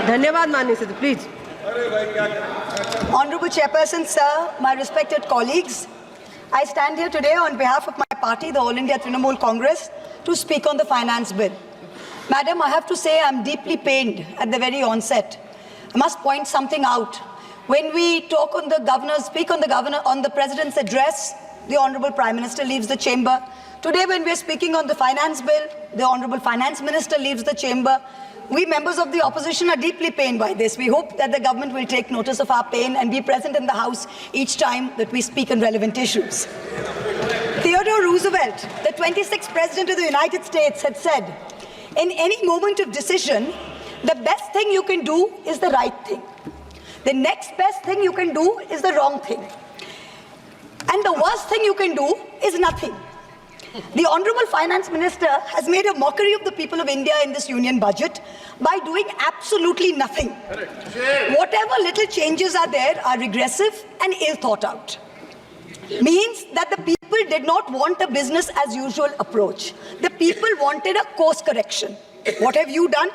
धन्यवाद माननीय सदस्य, please. Honorable Chairperson, sir, my respected colleagues, I stand here today on behalf of my party, the All India Trinamool Congress, to speak on the finance bill. Madam, I have to say I'm deeply pained at the very onset. I must point something out. When we talk on the governor, speak on the President's address, the Honorable Prime Minister leaves the chamber. Today, when we are speaking on the finance bill, the Honorable Finance Minister leaves the chamber. We members of the opposition are deeply pained by this. We hope that the government will take notice of our pain and be present in the House each time that we speak on relevant issues. Theodore Roosevelt, the 26th President of the United States, had said, in any moment of decision, the best thing you can do is the right thing. The next best thing you can do is the wrong thing. And the worst thing you can do is nothing. The Honorable Finance Minister has made a mockery of the people of India in this union budget by doing absolutely nothing. Whatever little changes are there are regressive and ill thought out. Means that the people did not want a business as usual approach. The people wanted a course correction. What have you done?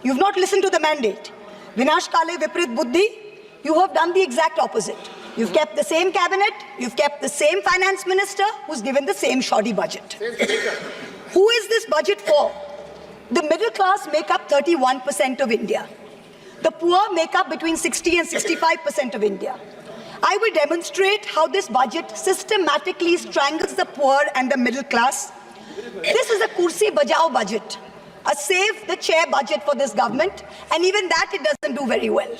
You've not listened to the mandate. Vinash Kale Viprit Buddhi, you have done the exact opposite. You've kept the same cabinet, you've kept the same finance minister who's given the same shoddy budget. Who is this budget for? The middle class make up 31% of India. The poor make up between 60 and 65% of India. I will demonstrate how this budget systematically strangles the poor and the middle class. This is a kursi bajao budget, a save the chair budget for this government, and even that it doesn't do very well.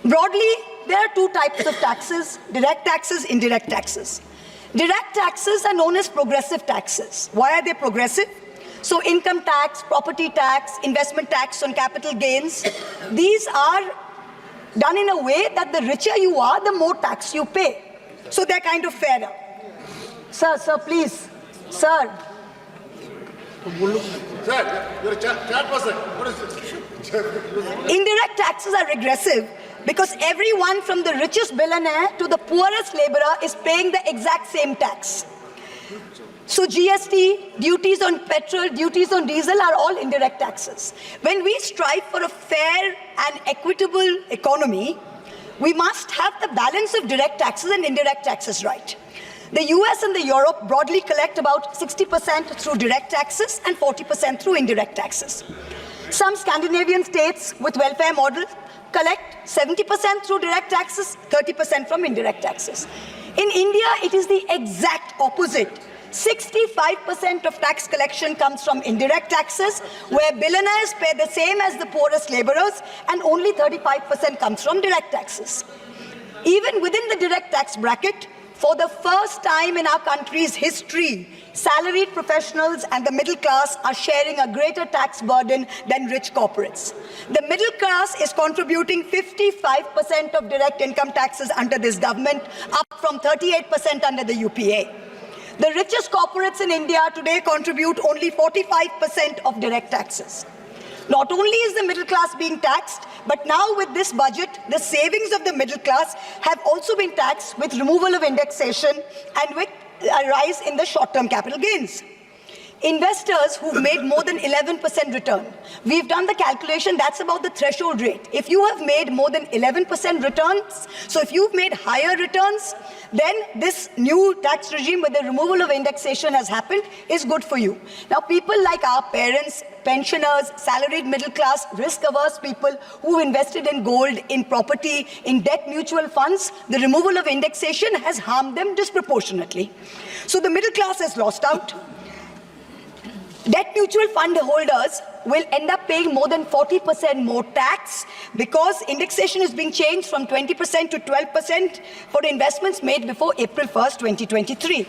Broadly, there are two types of taxes: direct taxes, indirect taxes. Direct taxes are known as progressive taxes. Why are they progressive? So income tax, property tax, investment tax on capital gains, these are done in a way that the richer you are, the more tax you pay. So they're kind of fairer. Sir, please. Sir. Sir, you're a chat person. What is this? Indirect taxes are regressive because everyone from the richest billionaire to the poorest laborer is paying the exact same tax. So GST, duties on petrol, duties on diesel are all indirect taxes. When we strive for a fair and equitable economy, we must have the balance of direct taxes and indirect taxes right. The US and the Europe broadly collect about 60% through direct taxes and 40% through indirect taxes. Some Scandinavian states with welfare models collect 70% through direct taxes, 30% from indirect taxes. In India, it is the exact opposite. 65% of tax collection comes from indirect taxes, where billionaires pay the same as the poorest laborers, and only 35% comes from direct taxes. Even within the direct tax bracket, for the first time in our country's history, salaried professionals and the middle class are sharing a greater tax burden than rich corporates. The middle class is contributing 55% of direct income taxes under this government, up from 38% under the UPA. The richest corporates in India today contribute only 45% of direct taxes. Not only is the middle class being taxed, but now with this budget, the savings of the middle class have also been taxed with removal of indexation and with a rise in the short-term capital gains. Investors who've made more than 11% return, we've done the calculation, that's about the threshold rate. If you have made more than 11% returns, so if you've made higher returns, then this new tax regime with the removal of indexation has happened is good for you. Now, people like our parents, pensioners, salaried middle class, risk-averse people who invested in gold, in property, in debt mutual funds, the removal of indexation has harmed them disproportionately. So the middle class has lost out. Debt mutual fund holders will end up paying more than 40% more tax because indexation is being changed from 20% to 12% for investments made before April 1st, 2023.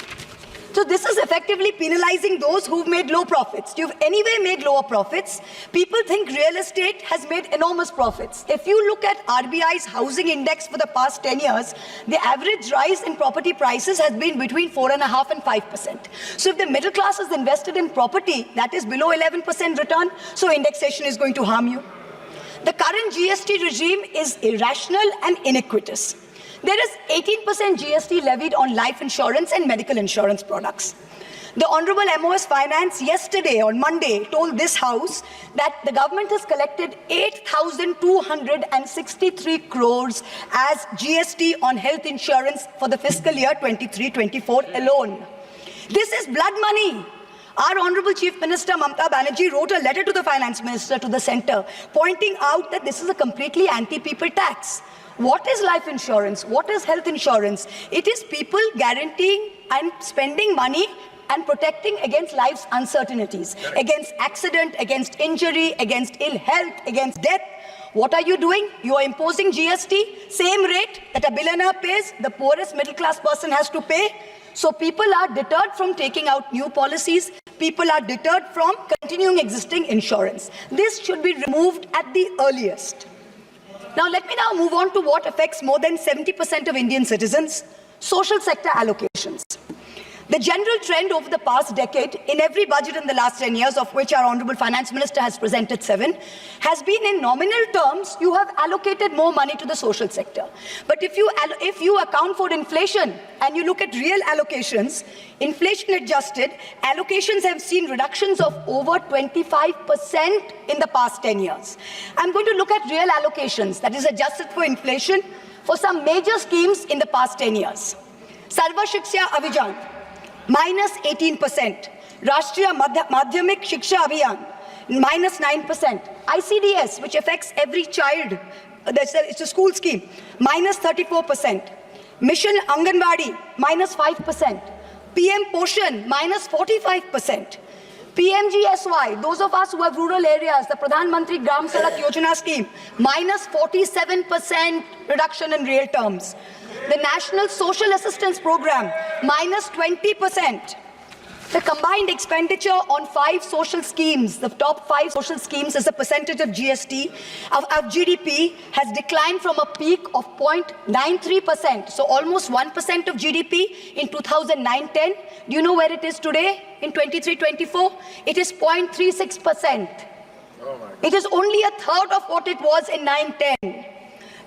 So this is effectively penalizing those who've made low profits. You've anyway made lower profits. People think real estate has made enormous profits. If you look at RBI's housing index for the past 10 years, the average rise in property prices has been between 4.5% and 5%. So if the middle class is invested in property, that is below 11% return, so indexation is going to harm you. The current GST regime is irrational and iniquitous. There is 18% GST levied on life insurance and medical insurance products. The Honorable MOS Finance yesterday, on Monday, told this House that the government has collected 8,263 crores as GST on health insurance for the fiscal year 23-24 alone. This is blood money. Our Honorable Chief Minister Mamata Banerjee wrote a letter to the Finance Minister, to the Centre, pointing out that this is a completely anti-people tax. What is life insurance? What is health insurance? It is people guaranteeing and spending money and protecting against life's uncertainties, against accident, against injury, against ill health, against death. What are you doing? You are imposing GST, same rate that a billionaire pays, the poorest middle class person has to pay. So people are deterred from taking out new policies. People are deterred from continuing existing insurance. This should be removed at the earliest. Now let me now move on to what affects more than 70% of Indian citizens, social sector allocations. The general trend over the past decade, in every budget in the last 10 years, of which our Honorable Finance Minister has presented 7, has been in nominal terms, you have allocated more money to the social sector. But if you account for inflation and you look at real allocations, inflation adjusted, allocations have seen reductions of over 25% in the past 10 years. I'm going to look at real allocations, that is adjusted for inflation, for some major schemes in the past 10 years. Sarva Shiksha Abhijan, minus 18%. Rashtriya Madhyamik Shiksha Abhiyan, minus 9%. ICDS, which affects every child, it's a school scheme, minus 34%. Mission Anganwadi, minus 5%. PM Poshan, minus 45%. PMGSY, those of us who have rural areas, the Pradhan Mantri Gram Sadak Yojana scheme, minus 47% reduction in real terms. The National Social Assistance Program, minus 20%. The combined expenditure on 5 social schemes, the top 5 social schemes as a percentage of GST, of GDP, has declined from a peak of 0.93%, so almost 1% of GDP in 2009-10. Do you know where it is today in 23-24? It is 0.36%. It is only a third of what it was in 9-10.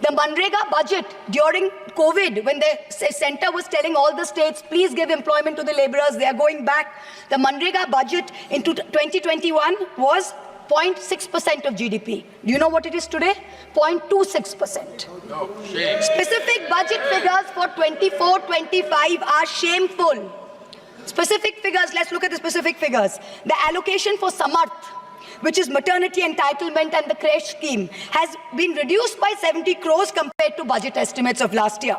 The Manrega budget during COVID, when the centre was telling all the states, please give employment to the labourers, they are going back. The Manrega budget in 2021 was 0.6% of GDP. Do you know what it is today? 0.26%. No, shame. Specific budget figures for 24-25 are shameful. Specific figures, let's look at the specific figures. The allocation for Samarth, which is maternity entitlement and the creche scheme, has been reduced by 70 crores compared to budget estimates of last year.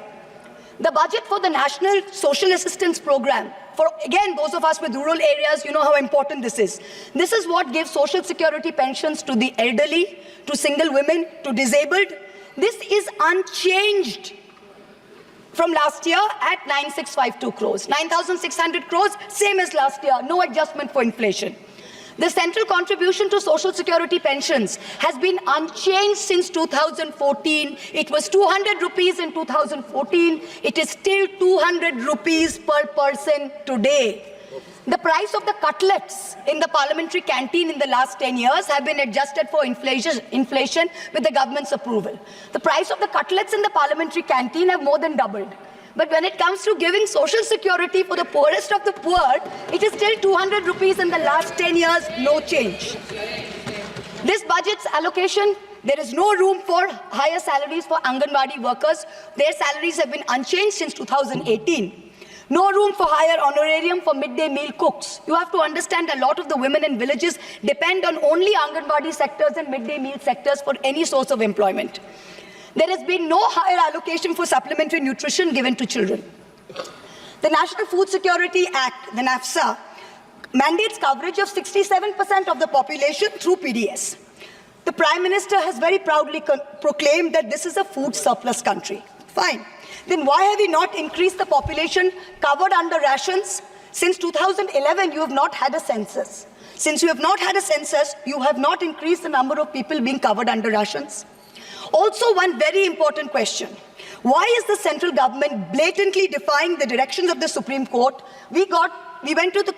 The budget for the National Social Assistance Program, for again those of us with rural areas, you know how important this is. This is what gives social security pensions to the elderly, to single women, to disabled. This is unchanged from last year at 9,652 crores. 9,600 crores, same as last year, no adjustment for inflation. The central contribution to social security pensions has been unchanged since 2014. It was 200 rupees in 2014. It is still 200 rupees per person today. The price of the cutlets in the parliamentary canteen in the last 10 years have been adjusted for inflation with the government's approval. The price of the cutlets in the parliamentary canteen have more than doubled. But when it comes to giving social security for the poorest of the poor, it is still 200 rupees in the last 10 years, no change. This budget's allocation, there is no room for higher salaries for Anganwadi workers. Their salaries have been unchanged since 2018. No room for higher honorarium for midday meal cooks. You have to understand a lot of the women in villages depend on only Anganwadi sectors and midday meal sectors for any source of employment. There has been no higher allocation for supplementary nutrition given to children. The National Food Security Act, the NAFSA, mandates coverage of 67% of the population through PDS. The Prime Minister has very proudly proclaimed that this is a food surplus country. Fine. Then why have we not increased the population covered under rations? Since 2011, you have not had a census. Since you have not had a census, you have not increased the number of people being covered under rations. Also, one very important question. Why is the central government blatantly defying the directions of the Supreme Court? We went to the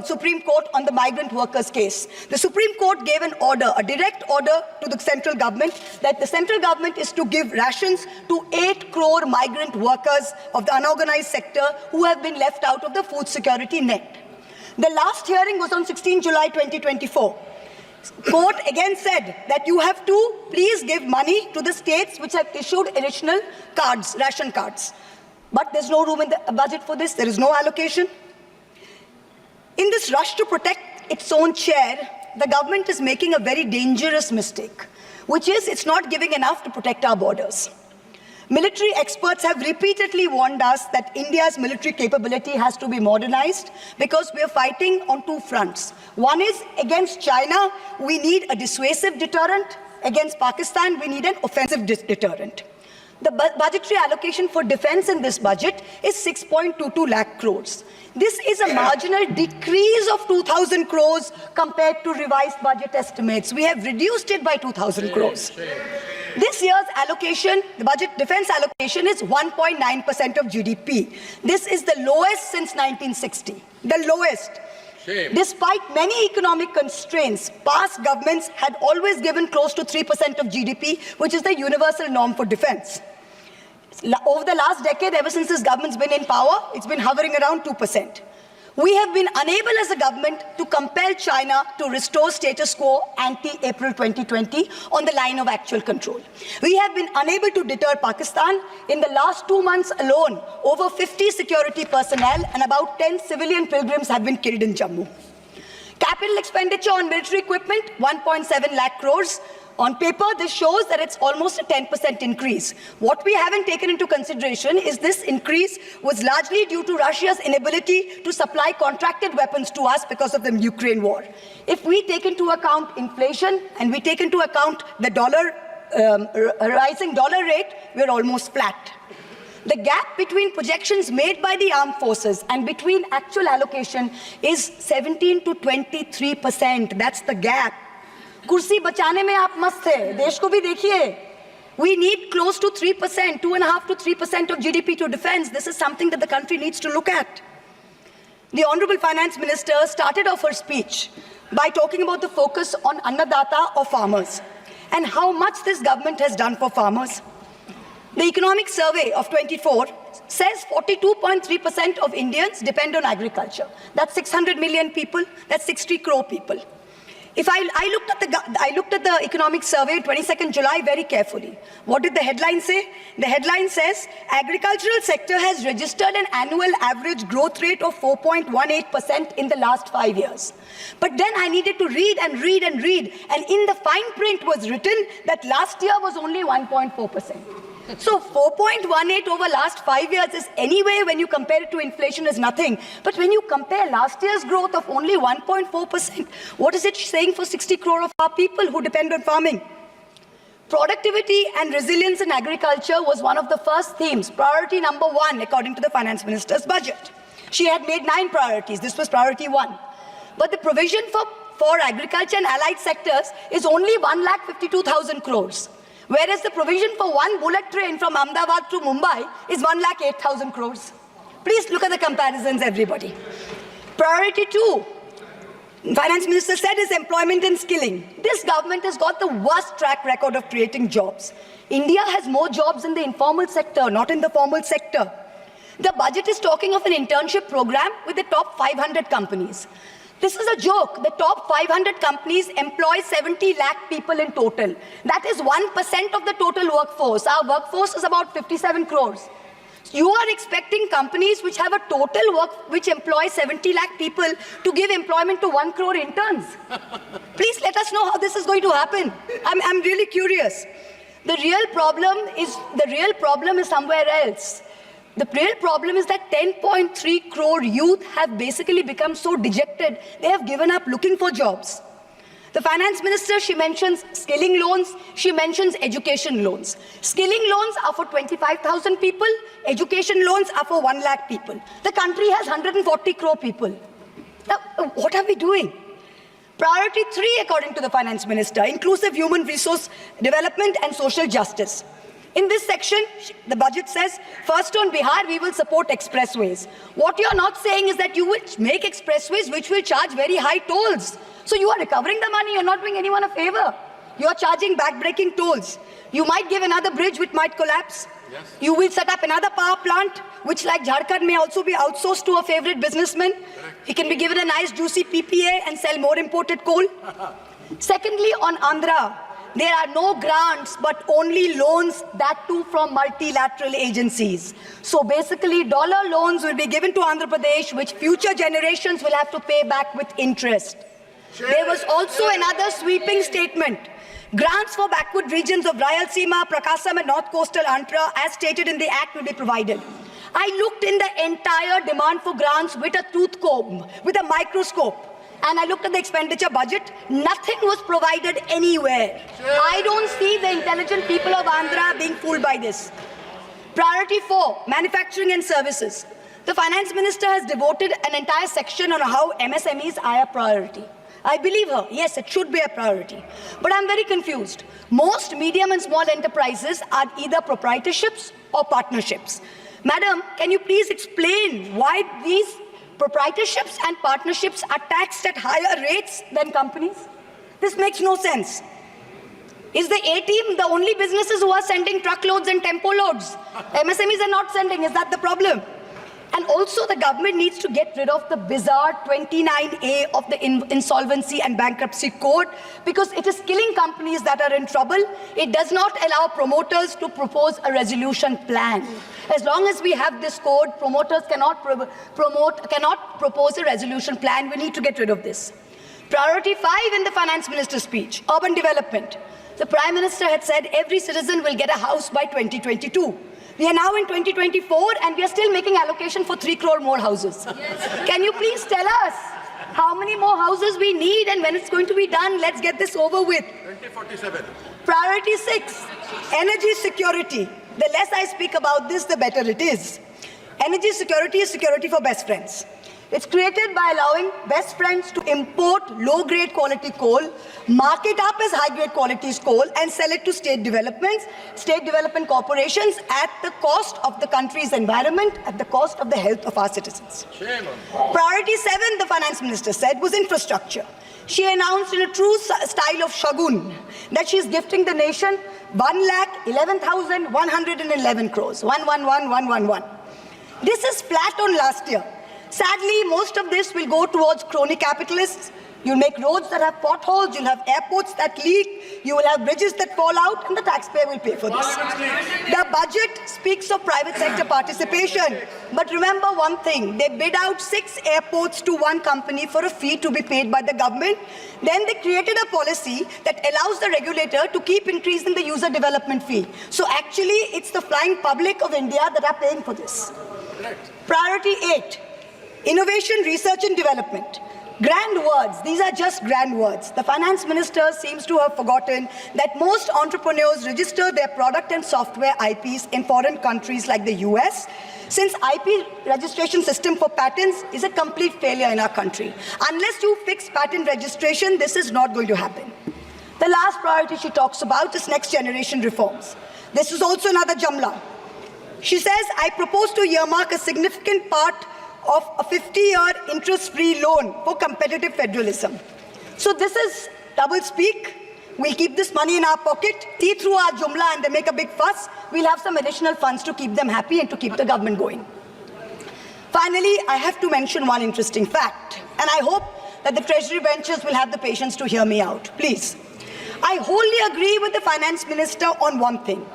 Supreme Court on the migrant workers case. The Supreme Court gave an order, a direct order to the central government, that the central government is to give rations to 8 crore migrant workers of the unorganized sector who have been left out of the food security net. The last hearing was on 16 July 2024. Court again said that you have to please give money to the states which have issued additional cards, ration cards. But there's no room in the budget for this. There is no allocation. In this rush to protect its own chair, the government is making a very dangerous mistake, which is it's not giving enough to protect our borders. Military experts have repeatedly warned us that India's military capability has to be modernized because we are fighting on two fronts. One is against China, we need a dissuasive deterrent. Against Pakistan, we need an offensive deterrent. The budgetary allocation for defense in this budget is 6.22 lakh crores. This is a marginal decrease of 2,000 crores compared to revised budget estimates. We have reduced it by 2,000 crores. This year's allocation, the budget defense allocation, is 1.9% of GDP. This is the lowest since 1960, the lowest. Shame. Despite many economic constraints, past governments had always given close to 3% of GDP, which is the universal norm for defense. Over the last decade, ever since this government's been in power, it's been hovering around 2%. We have been unable as a government to compel China to restore status quo ante-April 2020 on the line of actual control. We have been unable to deter Pakistan. In the last 2 months alone, over 50 security personnel and about 10 civilian pilgrims have been killed in Jammu. Capital expenditure on military equipment, 1.7 lakh crores. On paper, this shows that it's almost a 10% increase. What we haven't taken into consideration is this increase was largely due to Russia's inability to supply contracted weapons to us because of the Ukraine war. If we take into account inflation and we take into account the rising dollar rate, we're almost flat. The gap between projections made by the armed forces and between actual allocation is 17 to 23%. That's the gap. कुर्सी बचाने में आप मस्त थे, देश को भी देखिए. We need close to 3%, 2.5 to 3% of GDP to defense. This is something that the country needs to look at. The Honorable Finance Minister started off her speech by talking about the focus on Annadata or farmers and how much this government has done for farmers. The Economic Survey of 24 says 42.3% of Indians depend on agriculture. That's 600 million people, that's 60 crore people. If I looked at the Economic Survey, 22nd July, very carefully. What did the headline say? The headline says, agricultural sector has registered an annual average growth rate of 4.18% in the last 5 years. But then I needed to read and read and read, and in the fine print was written that last year was only 1.4%. So 4.18 over last 5 years is anyway, when you compare it to inflation, is nothing. But when you compare last year's growth of only 1.4%, what is it saying for 60 crore of our people who depend on farming? Productivity and resilience in agriculture was one of the first themes, priority number 1, according to the Finance Minister's budget. She had made 9 priorities. This was priority 1. But the provision for agriculture and allied sectors is only 1,52,000 crores. Whereas the provision for one bullet train from Ahmedabad to Mumbai is 1,08,000 crores. Please look at the comparisons, everybody. Priority 2, Finance Minister said, is employment and skilling. This government has got the worst track record of creating jobs. India has more jobs in the informal sector, not in the formal sector. The budget is talking of an internship program with the top 500 companies. This is a joke. The top 500 companies employ 70 lakh people in total. That is 1% of the total workforce. Our workforce is about 57 crores. You are expecting companies which have a total which employ 70 lakh people to give employment to 1 crore interns. Please let us know how this is going to happen. I'm really curious. The real problem is somewhere else. The real problem is that 10.3 crore youth have basically become so dejected, they have given up looking for jobs. The Finance Minister, she mentions skilling loans, she mentions education loans. Skilling loans are for 25,000 people, education loans are for 1 lakh people. The country has 140 crore people. Now, what are we doing? Priority 3, according to the Finance Minister, inclusive human resource development and social justice. In this section, the budget says, first on Bihar, we will support expressways. What you're not saying is that you will make expressways which will charge very high tolls. So you are recovering the money, you're not doing anyone a favor. You're charging backbreaking tolls. You might give another bridge which might collapse. Yes. You will set up another power plant, which like Jharkhand may also be outsourced to a favorite businessman. He can be given a nice juicy PPA and sell more imported coal. Secondly, on Andhra, there are no grants but only loans, that too from multilateral agencies. So basically dollar loans will be given to Andhra Pradesh, which future generations will have to pay back with interest. There was also another sweeping statement. Grants for backward regions of Rayalaseema, Prakasam and North Coastal Andhra, as stated in the Act, will be provided. I looked in the entire demand for grants with a tooth comb, with a microscope, and I looked at the expenditure budget. Nothing was provided anywhere. I don't see the intelligent people of Andhra being fooled by this. Priority 4, manufacturing and services. The Finance Minister has devoted an entire section on how MSMEs are a priority. I believe her. Yes, it should be a priority. But I'm very confused. Most medium and small enterprises are either proprietorships or partnerships. Madam, can you please explain why these proprietorships and partnerships are taxed at higher rates than companies? This makes no sense. Is the A-team the only businesses who are sending truckloads and tempo loads? MSMEs are not sending. Is that the problem? And also the government needs to get rid of the bizarre 29A of the Insolvency and Bankruptcy Code, because it is killing companies that are in trouble. It does not allow promoters to propose a resolution plan. As long as we have this code, promoters cannot propose a resolution plan. We need to get rid of this. Priority 5 in the Finance Minister's speech, urban development. The Prime Minister had said every citizen will get a house by 2022. We are now in 2024 and we are still making allocation for 3 crore more houses. Yes. Can you please tell us how many more houses we need and when it's going to be done? Let's get this over with. 2047. Priority 6, energy security. The less I speak about this, the better it is. Energy security is security for best friends. It's created by allowing best friends to import low-grade quality coal, mark it up as high-grade quality coal, and sell it to state development corporations at the cost of the country's environment, at the cost of the health of our citizens. Priority 7, the Finance Minister said, was infrastructure. She announced in a true style of Shagun that she is gifting the nation 1,11,111 crores. 111,111. This is flat on last year. Sadly, most of this will go towards crony capitalists. You'll make roads that have potholes, you'll have airports that leak, you will have bridges that fall out, and the taxpayer will pay for this. The budget speaks of private sector participation. But remember one thing, they bid out 6 airports to one company for a fee to be paid by the government. Then they created a policy that allows the regulator to keep increasing the user development fee. So actually, it's the flying public of India that are paying for this. Priority 8. Innovation, research and development. Grand words, these are just grand words. The Finance Minister seems to have forgotten that most entrepreneurs register their product and software IPs in foreign countries like the US, since IP registration system for patents is a complete failure in our country. Unless you fix patent registration, this is not going to happen. The last priority she talks about is next generation reforms. This is also another Jamla. She says, I propose to earmark a significant part of a 50-year interest-free loan for competitive federalism. So this is double speak. We'll keep this money in our pocket, see through our Jumla and they make a big fuss. We'll have some additional funds to keep them happy and to keep the government going. Finally, I have to mention one interesting fact, and I hope that the Treasury benches will have the patience to hear me out. Please. I wholly agree with the Finance Minister on one thing.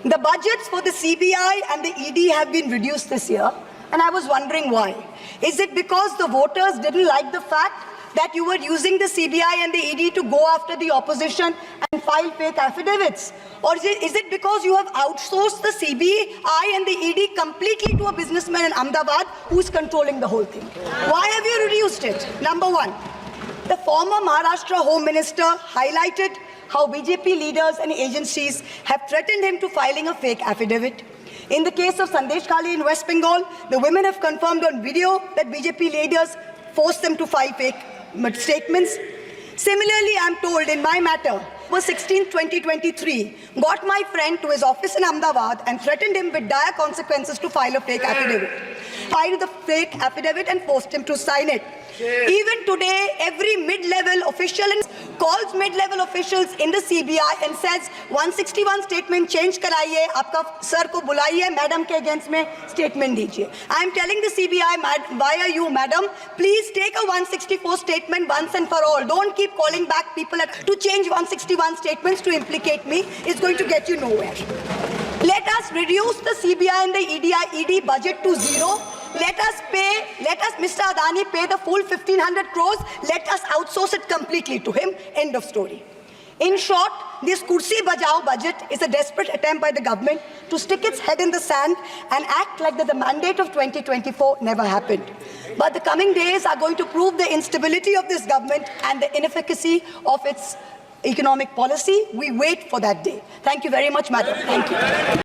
The budgets for the CBI and the ED have been reduced this year. And I was wondering why. Is it because the voters didn't like the fact that you were using the CBI and the ED to go after the opposition and file fake affidavits? Or is it because you have outsourced the CBI and the ED completely to a businessman in Ahmedabad who's controlling the whole thing? Why have you reduced it? Number one, the former Maharashtra Home Minister highlighted how BJP leaders and agencies have threatened him to filing a fake affidavit. In the case of Sandesh Kali in West Bengal, the women have confirmed on video that BJP leaders forced them to file fake statements. Similarly, I'm told in my matter, was 16, 2023, got my friend to his office in Ahmedabad and threatened him with dire consequences to file a fake affidavit. Filed the fake affidavit and forced him to sign it. Even today, every mid-level official calls mid-level officials in the CBI and says 161 statement change karaiye, aapka sir ko bulaiye, madam ke against mein statement dijiye. I am telling the CBI via you, madam, please take a 164 statement once and for all. Don't keep calling back people to change 161 statements to implicate me. It's going to get you nowhere. Let us reduce the CBI and the ED budget to zero. Let us, Mr. Adani, pay the full 1,500 crores. Let us outsource it completely to him. End of story. In short, this Kursi Bajao budget is a desperate attempt by the government to stick its head in the sand and act like that the mandate of 2024 never happened. But the coming days are going to prove the instability of this government and the inefficacy of its economic policy. We wait for that day. Thank you very much, madam. Thank you.